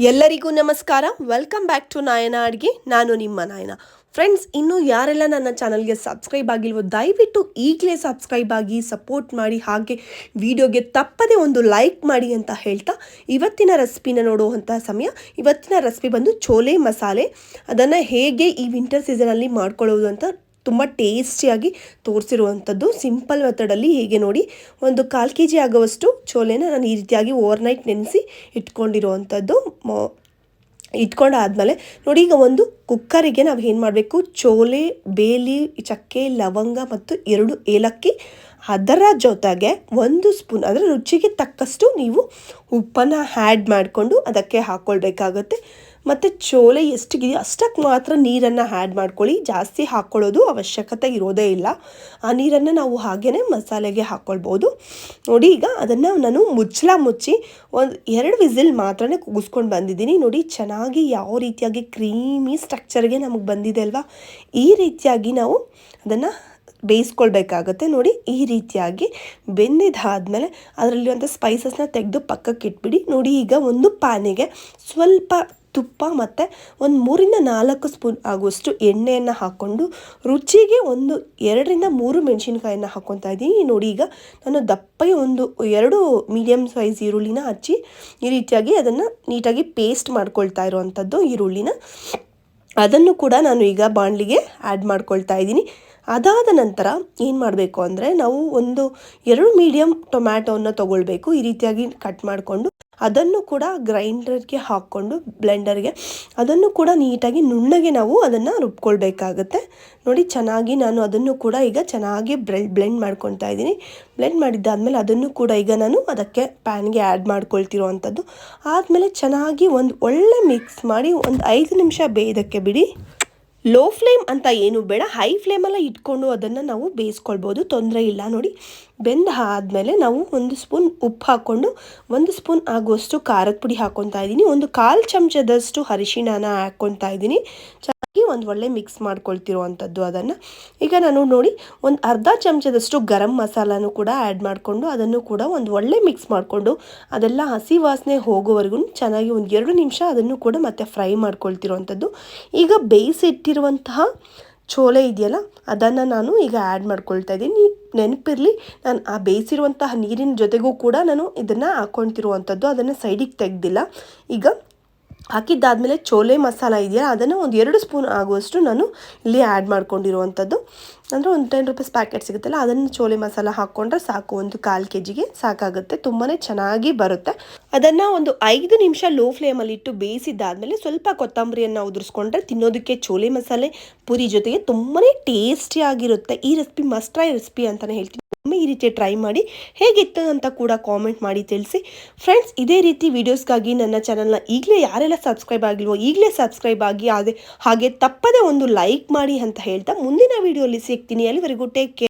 ಎಲ್ಲರಿಗೂ ನಮಸ್ಕಾರ. Welcome back to ನಾಯನ ಅಡುಗೆ. ನಾನು ನಿಮ್ಮ ನಾಯನ. ಫ್ರೆಂಡ್ಸ್, ಇನ್ನೂ ಯಾರೆಲ್ಲ ನನ್ನ ಚಾನಲ್ಗೆ ಸಬ್ಸ್ಕ್ರೈಬ್ ಆಗಿಲ್ವೋ ದಯವಿಟ್ಟು ಈಗಲೇ ಸಬ್ಸ್ಕ್ರೈಬ್ ಆಗಿ ಸಪೋರ್ಟ್ ಮಾಡಿ, ಹಾಗೆ ವಿಡಿಯೋಗೆ ತಪ್ಪದೆ ಒಂದು ಲೈಕ್ ಮಾಡಿ ಅಂತ ಹೇಳ್ತಾ ಇವತ್ತಿನ ರೆಸಿಪಿನ ನೋಡುವಂತಹ ಸಮಯ. ಇವತ್ತಿನ ರೆಸಿಪಿ ಬಂದು ಚೋಲೆ ಮಸಾಲೆ. ಅದನ್ನು ಹೇಗೆ ಈ ವಿಂಟರ್ ಸೀಸನಲ್ಲಿ ಮಾಡ್ಕೊಳ್ಳೋದು ಅಂತ ತುಂಬ ಟೇಸ್ಟಿಯಾಗಿ ತೋರಿಸಿರುವಂಥದ್ದು ಸಿಂಪಲ್ ಮೆಥಡಲ್ಲಿ. ಹೇಗೆ ನೋಡಿ, ಒಂದು 1/4 kg ಆಗುವಷ್ಟು ಚೋಲೆನ ನಾನು ಈ ರೀತಿಯಾಗಿ ಓವರ್ನೈಟ್ ನೆನೆಸಿ ಇಟ್ಕೊಂಡಿರುವಂಥದ್ದು. ಇಟ್ಕೊಂಡಾದ್ಮೇಲೆ ನೋಡಿ, ಈಗ ಒಂದು ಕುಕ್ಕರಿಗೆ ನಾವು ಏನು ಮಾಡಬೇಕು, ಚೋಲೆ, ಬೇಲಿ, ಚಕ್ಕೆ, ಲವಂಗ ಮತ್ತು 2 ಏಲಕ್ಕಿ, ಅದರ ಜೊತೆಗೆ 1 ಸ್ಪೂನ್ ಅದರ ರುಚಿಗೆ ತಕ್ಕಷ್ಟು ನೀವು ಉಪ್ಪನ್ನು ಆ್ಯಡ್ ಮಾಡಿಕೊಂಡು ಅದಕ್ಕೆ ಹಾಕ್ಕೊಳ್ಬೇಕಾಗತ್ತೆ. ಮತ್ತು ಚೋಲೆ ಎಷ್ಟಿದೆಯೋ ಅಷ್ಟಕ್ಕೆ ಮಾತ್ರ ನೀರನ್ನು ಆ್ಯಡ್ ಮಾಡ್ಕೊಳ್ಳಿ. ಜಾಸ್ತಿ ಹಾಕ್ಕೊಳ್ಳೋದು ಅವಶ್ಯಕತೆ ಇರೋದೇ ಇಲ್ಲ. ಆ ನೀರನ್ನು ನಾವು ಹಾಗೇ ಮಸಾಲೆಗೆ ಹಾಕ್ಕೊಳ್ಬೋದು. ನೋಡಿ, ಈಗ ಅದನ್ನು ನಾನು ಮುಚ್ಚಿ ಒಂದು 2 ವಿಸಿಲ್ ಮಾತ್ರನೇ ಕೂಗಿಸ್ಕೊಂಡು ಬಂದಿದ್ದೀನಿ. ನೋಡಿ, ಚೆನ್ನಾಗಿ ಯಾವ ರೀತಿಯಾಗಿ ಕ್ರೀಮಿ ಸ್ಟ್ರಕ್ಚರ್ಗೆ ನಮಗೆ ಬಂದಿದೆ ಅಲ್ವಾ, ಈ ರೀತಿಯಾಗಿ ನಾವು ಅದನ್ನು ಬೇಯಿಸ್ಕೊಳ್ಬೇಕಾಗತ್ತೆ. ನೋಡಿ, ಈ ರೀತಿಯಾಗಿ ಬೆಂದಿದ್ದಾದಮೇಲೆ ಅದರಲ್ಲಿರುವಂಥ ಸ್ಪೈಸಸ್ನ ತೆಗೆದು ಪಕ್ಕಕ್ಕೆ ಇಟ್ಬಿಡಿ. ನೋಡಿ, ಈಗ ಒಂದು ಪ್ಯಾನಿಗೆ ಸ್ವಲ್ಪ ತುಪ್ಪ ಮತ್ತು ಒಂದು 3-4 ಸ್ಪೂನ್ ಆಗುವಷ್ಟು ಎಣ್ಣೆಯನ್ನು ಹಾಕ್ಕೊಂಡು ರುಚಿಗೆ ಒಂದು 2-3 ಮೆಣಸಿನ್ಕಾಯನ್ನು ಹಾಕ್ಕೊತಾ ಇದ್ದೀನಿ. ನೋಡಿ, ಈಗ ನಾನು ದಪ್ಪಗೆ 2 ಮೀಡಿಯಮ್ ಸೈಜ್ ಈರುಳ್ಳಿನ ಹಚ್ಚಿ ಈ ರೀತಿಯಾಗಿ ಅದನ್ನು ನೀಟಾಗಿ ಪೇಸ್ಟ್ ಮಾಡ್ಕೊಳ್ತಾ ಇರುವಂಥದ್ದು ಈರುಳ್ಳಿನ. ಅದನ್ನು ಕೂಡ ನಾನು ಈಗ ಬಾಣಲಿಗೆ ಆ್ಯಡ್ ಮಾಡ್ಕೊಳ್ತಾ ಇದ್ದೀನಿ. ಅದಾದ ನಂತರ ಏನು ಮಾಡಬೇಕು ಅಂದರೆ, ನಾವು 2 ಮೀಡಿಯಮ್ ಟೊಮ್ಯಾಟೋವನ್ನು ತೊಗೊಳ್ಬೇಕು. ಈ ರೀತಿಯಾಗಿ ಕಟ್ ಮಾಡಿಕೊಂಡು ಅದನ್ನು ಕೂಡ ಗ್ರೈಂಡರ್ಗೆ ಹಾಕ್ಕೊಂಡು ಬ್ಲೆಂಡರ್ಗೆ ಅದನ್ನು ಕೂಡ ನೀಟಾಗಿ ನುಣ್ಣಗೆ ನಾವು ಅದನ್ನು ರುಬ್ಕೊಳ್ಬೇಕಾಗತ್ತೆ. ನೋಡಿ, ಚೆನ್ನಾಗಿ ನಾನು ಅದನ್ನು ಕೂಡ ಈಗ ಚೆನ್ನಾಗಿ ಬ್ಲೆಂಡ್ ಮಾಡ್ಕೊತಾ ಇದ್ದೀನಿ. ಬ್ಲೆಂಡ್ ಮಾಡಿದ್ದಾದಮೇಲೆ ಅದನ್ನು ಕೂಡ ಈಗ ನಾನು ಅದಕ್ಕೆ ಪ್ಯಾನ್ಗೆ ಆ್ಯಡ್ ಮಾಡ್ಕೊಳ್ತಿರೋವಂಥದ್ದು. ಆದಮೇಲೆ ಚೆನ್ನಾಗಿ ಒಂದು ಒಳ್ಳೆ ಮಿಕ್ಸ್ ಮಾಡಿ ಒಂದು 5 ನಿಮಿಷ ಬೇಯೋದಕ್ಕೆ ಬಿಡಿ. ಲೋ ಫ್ಲೇಮ್ ಅಂತ ಏನು ಬೇಡ, ಹೈ ಫ್ಲೇಮಲ್ಲ ಇಟ್ಕೊಂಡು ಅದನ್ನು ನಾವು ಬೇಯಿಸ್ಕೊಳ್ಬೋದು, ತೊಂದರೆ ಇಲ್ಲ. ನೋಡಿ, ಬೆಂದ ಆದಮೇಲೆ ನಾವು 1 ಸ್ಪೂನ್ ಉಪ್ಪು ಹಾಕ್ಕೊಂಡು 1 ಸ್ಪೂನ್ ಆಗುವಷ್ಟು ಖಾರದ ಪುಡಿ ಹಾಕ್ಕೊತಾ ಇದ್ದೀನಿ. 1/4 ಚಮಚದಷ್ಟು ಅರಿಶಿಣನ ಹಾಕ್ಕೊತಾ ಇದ್ದೀನಿ. ಒಂದು ಒಳ್ಳೆ ಮಿಕ್ಸ್ ಮಾಡ್ಕೊಳ್ತಿರುವಂಥದ್ದು ಅದನ್ನು. ಈಗ ನಾನು ನೋಡಿ, ಒಂದು ಅರ್ಧ ಚಮಚದಷ್ಟು ಗರಂ ಮಸಾಲಾನು ಕೂಡ ಆ್ಯಡ್ ಮಾಡಿಕೊಂಡು ಅದನ್ನು ಕೂಡ ಒಂದು ಒಳ್ಳೆ ಮಿಕ್ಸ್ ಮಾಡಿಕೊಂಡು ಅದೆಲ್ಲ ಹಸಿ ವಾಸನೆ ಹೋಗೋವರೆಗೂ ಚೆನ್ನಾಗಿ 1-2 ನಿಮಿಷ ಅದನ್ನು ಕೂಡ ಮತ್ತೆ ಫ್ರೈ ಮಾಡ್ಕೊಳ್ತಿರುವಂಥದ್ದು. ಈಗ ಬೇಯಿಸಿಟ್ಟಿರುವಂತಹ ಚೋಲೆ ಇದೆಯಲ್ಲ, ಅದನ್ನು ನಾನು ಈಗ ಆ್ಯಡ್ ಮಾಡ್ಕೊಳ್ತಾ ಇದ್ದೀನಿ. ನೆನಪಿರಲಿ, ನಾನು ಆ ಬೇಯಿಸಿರುವಂತಹ ನೀರಿನ ಜೊತೆಗೂ ಕೂಡ ನಾನು ಇದನ್ನು ಹಾಕ್ಕೊಳ್ತಿರುವಂಥದ್ದು, ಅದನ್ನು ಸೈಡಿಗೆ ತೆಗೆದಿಲ್ಲ. ಈಗ ಹಾಕಿದ್ದಾದಮೇಲೆ ಚೋಲೆ ಮಸಾಲ ಇದೆಯಲ್ಲ, ಅದನ್ನು 2 ಸ್ಪೂನ್ ಆಗುವಷ್ಟು ನಾನು ಇಲ್ಲಿ ಆ್ಯಡ್ ಮಾಡ್ಕೊಂಡಿರುವಂಥದ್ದು. ಅಂದರೆ ಒಂದು 10 ರೂಪೀಸ್ ಪ್ಯಾಕೆಟ್ ಸಿಗುತ್ತಲ್ಲ, ಅದನ್ನು ಚೋಲೆ ಮಸಾಲ ಹಾಕ್ಕೊಂಡ್ರೆ ಸಾಕು. 1/4 kgಗೆ ಸಾಕಾಗುತ್ತೆ, ತುಂಬಾ ಚೆನ್ನಾಗಿ ಬರುತ್ತೆ. ಅದನ್ನು ಒಂದು 5 ನಿಮಿಷ ಲೋ ಫ್ಲೇಮಲ್ಲಿ ಇಟ್ಟು ಬೇಯಿಸಿದ್ದಾದಮೇಲೆ ಸ್ವಲ್ಪ ಕೊತ್ತಂಬರಿಯನ್ನು ಉದುರಿಸ್ಕೊಂಡ್ರೆ ತಿನ್ನೋದಕ್ಕೆ ಚೋಲೆ ಮಸಾಲೆ ಪೂರಿ ಜೊತೆಗೆ ತುಂಬಾ ಟೇಸ್ಟಿಯಾಗಿರುತ್ತೆ. ಈ ರೆಸಿಪಿ ಮಸ್ಟ್ ಟ್ರೈ ರೆಸಿಪಿ ಅಂತಲೇ ಹೇಳ್ತೀನಿ. ಒಮ್ಮೆ ಈ ರೀತಿ ಟ್ರೈ ಮಾಡಿ, ಹೇಗಿತ್ತು ಅಂತ ಕೂಡ ಕಾಮೆಂಟ್ ಮಾಡಿ ತಿಳಿಸಿ. ಫ್ರೆಂಡ್ಸ್, ಇದೇ ರೀತಿ ವೀಡಿಯೋಸ್ಗಾಗಿ ನನ್ನ ಚಾನಲ್ನ ಈಗಲೇ ಯಾರೆಲ್ಲ ಸಬ್ಸ್ಕ್ರೈಬ್ ಆಗಿಲ್ವೋ ಈಗಲೇ ಸಬ್ಸ್ಕ್ರೈಬ್ ಆಗಿ, ಹಾಗೆ ತಪ್ಪದೆ ಒಂದು ಲೈಕ್ ಮಾಡಿ ಅಂತ ಹೇಳ್ತಾ ಮುಂದಿನ ವೀಡಿಯೋಲಿ ಸಿಗ್ತೀನಿ. ಅಲ್ಲಿವರೆಗೂ ಟೇಕ್ ಕೇರ್.